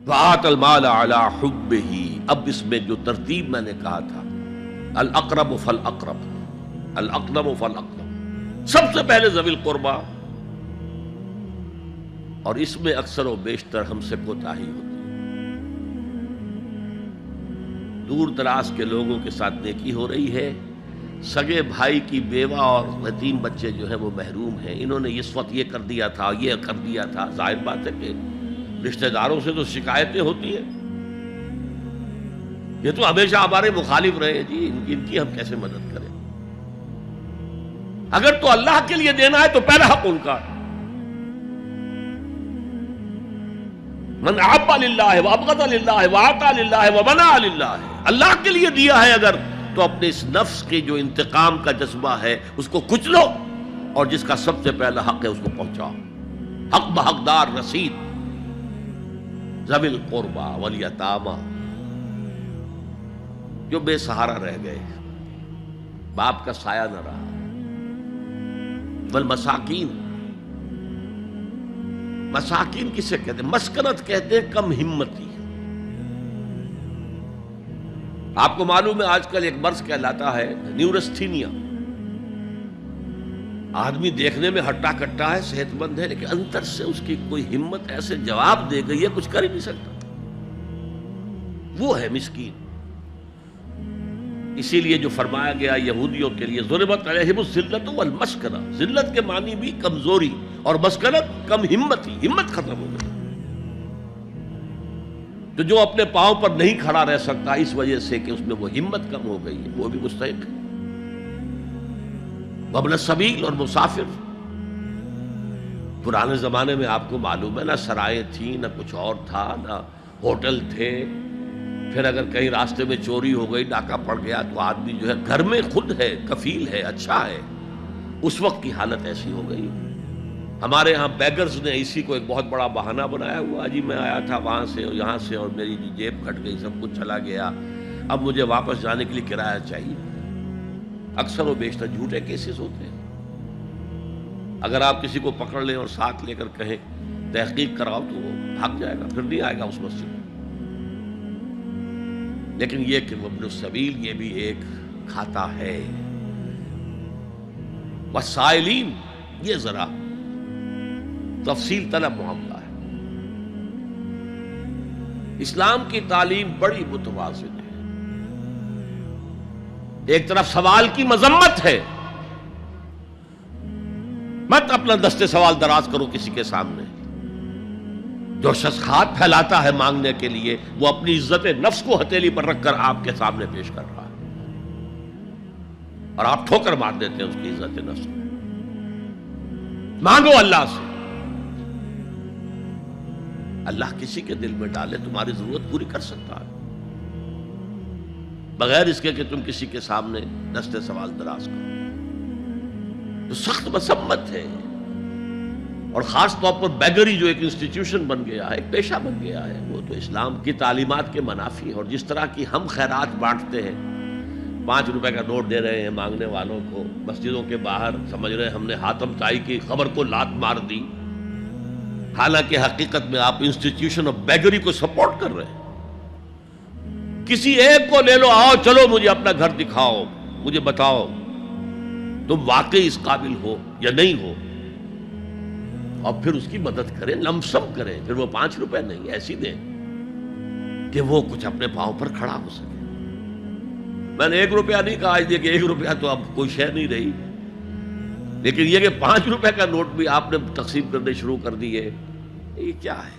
وآت المال علی حبہ، اب اس میں جو ترتیب میں نے کہا تھا، الاقرب فالاقرب، الاقرب فالاقرب، سب سے پہلے ذوی القربیٰ، اور اس میں اکثر و بیشتر ہم سے کوتاہی ہوتی ہے۔ دور دراز کے لوگوں کے ساتھ نیکی ہو رہی ہے، سگے بھائی کی بیوہ اور یتیم بچے جو ہیں وہ محروم ہیں، انہوں نے اس وقت یہ کر دیا تھا، یہ کر دیا تھا۔ ظاہر بات ہے کہ رشتہ داروں سے تو شکایتیں ہوتی ہیں، یہ تو ہمیشہ ہمارے مخالف رہے ہیں جی، ان کی ہم کیسے مدد کریں؟ اگر تو اللہ کے لیے دینا ہے تو پہلا حق ان کا، من احب للہ وابغض للہ واعطى للہ ومنع للہ، اللہ کے لیے دیا ہے اگر تو اپنے اس نفس کے جو انتقام کا جذبہ ہے اس کو کچلو، اور جس کا سب سے پہلا حق ہے اس کو پہنچاؤ، حق بحقدار رسید، ذوی القربى والیتامى، جو بے سہارا رہ گئے، باپ کا سایہ نہ رہا، والمساکین، مساکین کسے کہتے ہیں؟ مسکنت کہتے ہیں کم ہمتی۔ آپ کو معلوم ہے آج کل ایک مرض کہلاتا ہے نیورستھینیا، آدمی دیکھنے میں ہٹا کٹا ہے، صحت مند ہے، لیکن اندر سے اس کی کوئی ہمت ایسے جواب دے گئی ہے کچھ کر ہی نہیں سکتا، وہ ہے مسکین۔ اسی لیے جو فرمایا گیا یہودیوں کے لیے، ضربت علیہم الذلۃ والمسکنہ، ذلت کے معنی بھی کمزوری، اور مسکنت کم ہمتی، ہمت ختم ہو گئی۔ تو جو اپنے پاؤں پر نہیں کھڑا رہ سکتا اس وجہ سے کہ اس میں وہ ہمت کم ہو گئی ہے، وہ بھی مستحق ہے۔ وابن السبیل، اور مسافر۔ پرانے زمانے میں آپ کو معلوم ہے نہ سرائیں تھیں، نہ کچھ اور تھا، نہ ہوٹل تھے، پھر اگر کہیں راستے میں چوری ہو گئی، ڈاکہ پڑ گیا، تو آدمی جو ہے گھر میں خود ہے، کفیل ہے، اچھا ہے۔ اس وقت کی حالت ایسی ہو گئی۔ ہمارے ہاں بیگرز نے اسی کو ایک بہت بڑا بہانہ بنایا ہوا، جی میں آیا تھا وہاں سے اور یہاں سے، اور میری جیب پھٹ گئی، سب کچھ چلا گیا، اب مجھے واپس جانے کے لیے کرایہ چاہیے۔ اکثر و بیشتر جھوٹے کیسز ہوتے ہیں۔ اگر آپ کسی کو پکڑ لیں اور ساتھ لے کر کہیں تحقیق کراؤ تو وہ بھاگ جائے گا، پھر نہیں آئے گا اس مسجد میں۔ لیکن یہ کہ ابن السبیل، یہ بھی ایک کھاتا ہے۔ والسائلین، یہ ذرا تفصیل طلب معاملہ ہے۔ اسلام کی تعلیم بڑی متوازن ہے، ایک طرف سوال کی مذمت ہے، مت اپنا دستے سوال دراز کرو کسی کے سامنے۔ جو شخص ہاتھ پھیلاتا ہے مانگنے کے لیے، وہ اپنی عزت نفس کو ہتھیلی پر رکھ کر آپ کے سامنے پیش کر رہا ہے، اور آپ ٹھوکر مار دیتے ہیں اس کی عزت نفس کو۔ مانگو اللہ سے، اللہ کسی کے دل میں ڈالے تمہاری ضرورت پوری کر سکتا ہے، بغیر اس کے کہ تم کسی کے سامنے دستے سوال دراز کرو۔ تو سخت مذمت ہے، اور خاص طور پر بیگری جو ایک انسٹیٹیوشن بن گیا ہے، ایک پیشہ بن گیا ہے، وہ تو اسلام کی تعلیمات کے منافی ہے۔ اور جس طرح کی ہم خیرات بانٹتے ہیں، 5 روپے کا نوٹ دے رہے ہیں مانگنے والوں کو مسجدوں کے باہر، سمجھ رہے ہیں ہم نے حاتم طائی کی خبر کو لات مار دی، حالانکہ حقیقت میں آپ انسٹیٹیوشن آف بیگری کو سپورٹ کر رہے ہیں۔ کسی ایک کو لے لو، آؤ چلو مجھے اپنا گھر دکھاؤ، مجھے بتاؤ تم واقعی اس قابل ہو یا نہیں ہو، اور پھر اس کی مدد کریں، لمسم کریں۔ پھر وہ 5 روپے نہیں، ایسی دیں کہ وہ کچھ اپنے پاؤں پر کھڑا ہو سکے۔ میں نے 1 روپیہ نہیں کہا، اس لیے کہ 1 روپیہ تو اب کوئی شے نہیں رہی، لیکن یہ کہ 5 روپے کا نوٹ بھی آپ نے تقسیم کرنے شروع کر دیے، یہ کیا ہے؟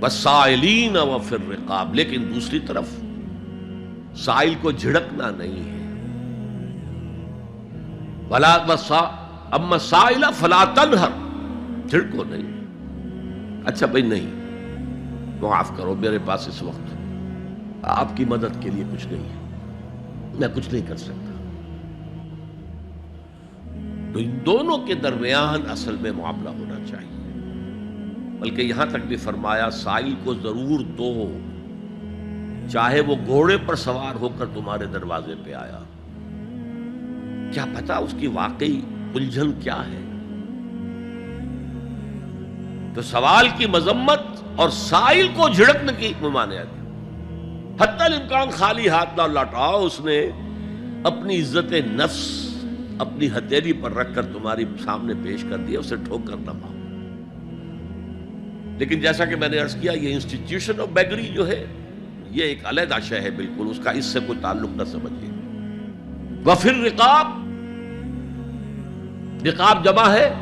والسائلین وفی الرقاب، لیکن دوسری طرف سائل کو جھڑکنا نہیں ہے۔ ولا اما السائل فلا تنہر، جھڑکو نہیں، اچھا بھائی نہیں، معاف کرو میرے پاس اس وقت آپ کی مدد کے لیے کچھ نہیں ہے، میں کچھ نہیں کر سکتا۔ تو ان دونوں کے درمیان اصل میں معاملہ ہونا چاہیے، بلکہ یہاں تک بھی فرمایا سائل کو ضرور دو، چاہے وہ گھوڑے پر سوار ہو کر تمہارے دروازے پہ آیا۔ کیا پتا اس کی واقعی الجھن کیا ہے؟ تو سوال کی مذمت اور سائل کو جھڑکنے کی ممانعت، حتی الامکان خالی ہاتھ نہ لوٹاؤ، اس نے اپنی عزت نفس اپنی ہتھیلی پر رکھ کر تمہاری سامنے پیش کر دیا، اسے ٹھوکر نہ پاؤ۔ لیکن جیسا کہ میں نے عرض کیا، یہ انسٹیٹیوشن آف بیگری جو ہے یہ ایک علیحدہ شے ہے، بالکل اس کا اس سے کوئی تعلق نہ سمجھیے۔ وفر رقاب، رقاب جمع ہے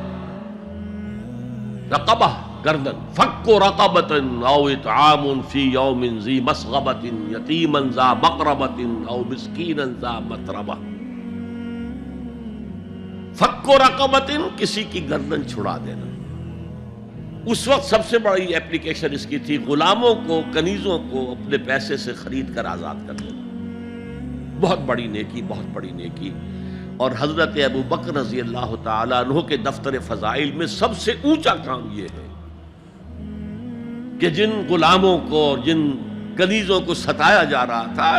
رقبہ، گردن، فک رقبۃ او اطعام فی یوم ذی مسغبۃ یتیما ذا مقربۃ او مسکینا ذا متربہ۔ فک رقبۃ، کسی کی گردن چھڑا دینا۔ اس وقت سب سے بڑی اپلیکیشن اس کی تھی غلاموں کو، کنیزوں کو اپنے پیسے سے خرید کر آزاد کر لینا۔ بہت بڑی نیکی، بہت بڑی نیکی۔ اور حضرت ابو بکر رضی اللہ تعالیٰ عنہ کے دفتر فضائل میں سب سے اونچا کام یہ ہے کہ جن غلاموں کو اور جن کنیزوں کو ستایا جا رہا تھا،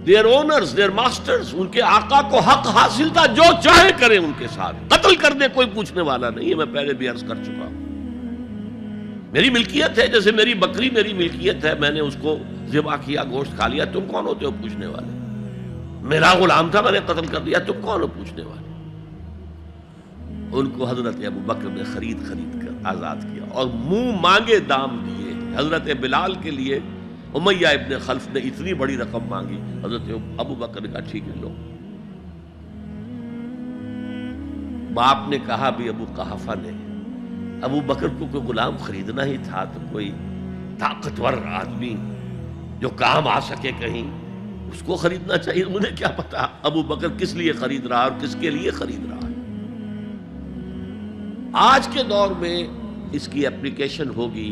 their owners, their masters، ان کے آقا کو حق حاصل تھا، جو چاہے کریں ان کے ساتھ، قتل کر دے، کوئی پوچھنے والا نہیں ہے۔ میں پہلے بھی عرض کر چکا ہوں، میری ملکیت ہے، جیسے میری بکری میری ملکیت ہے، میں نے اس کو ذبح کیا، گوشت کھا لیا، تم کون ہوتے ہو پوچھنے والے؟ میرا غلام تھا، میں نے قتل کر دیا، تم کون ہو پوچھنے والے؟ ان کو حضرت ابو بکر نے خرید کر آزاد کیا اور منہ مانگے دام دیے۔ حضرت بلال کے لیے امیہ ابن خلف نے اتنی بڑی رقم مانگی، حضرت ابو بکر نے کہا ٹھیک ہے لو۔ باپ نے کہا بھی ابو قحافہ نے، ابو بکر کو کوئی غلام خریدنا ہی تھا تو کوئی طاقتور آدمی جو کام آ سکے کہیں، اس کو خریدنا چاہیے۔ مجھے کیا پتا ابو بکر کس لیے خرید رہا اور کس کے لیے خرید رہا ہے۔ آج کے دور میں اس کی اپلیکیشن ہوگی،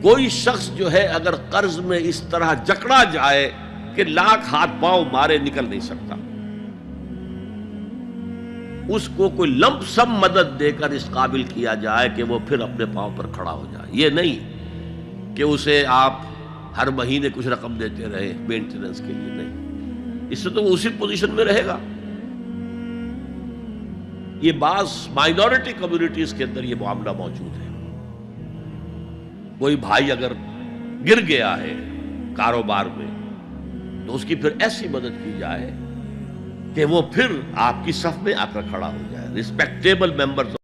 کوئی شخص جو ہے اگر قرض میں اس طرح جکڑا جائے کہ لاکھ ہاتھ پاؤں مارے نکل نہیں سکتا، اس کو کوئی لمپ سم مدد دے کر اس قابل کیا جائے کہ وہ پھر اپنے پاؤں پر کھڑا ہو جائے۔ یہ نہیں کہ اسے آپ ہر مہینے کچھ رقم دیتے رہے مینٹیننس کے لیے، نہیں، اس سے تو وہ اسی پوزیشن میں رہے گا۔ یہ بعض مائنورٹی کمیونٹیز کے اندر یہ معاملہ موجود ہے۔ کوئی بھائی اگر گر گیا ہے کاروبار میں تو اس کی پھر ایسی مدد کی جائے کہ وہ پھر آپ کی صف میں آ کر کھڑا ہو جائے۔ Respectable members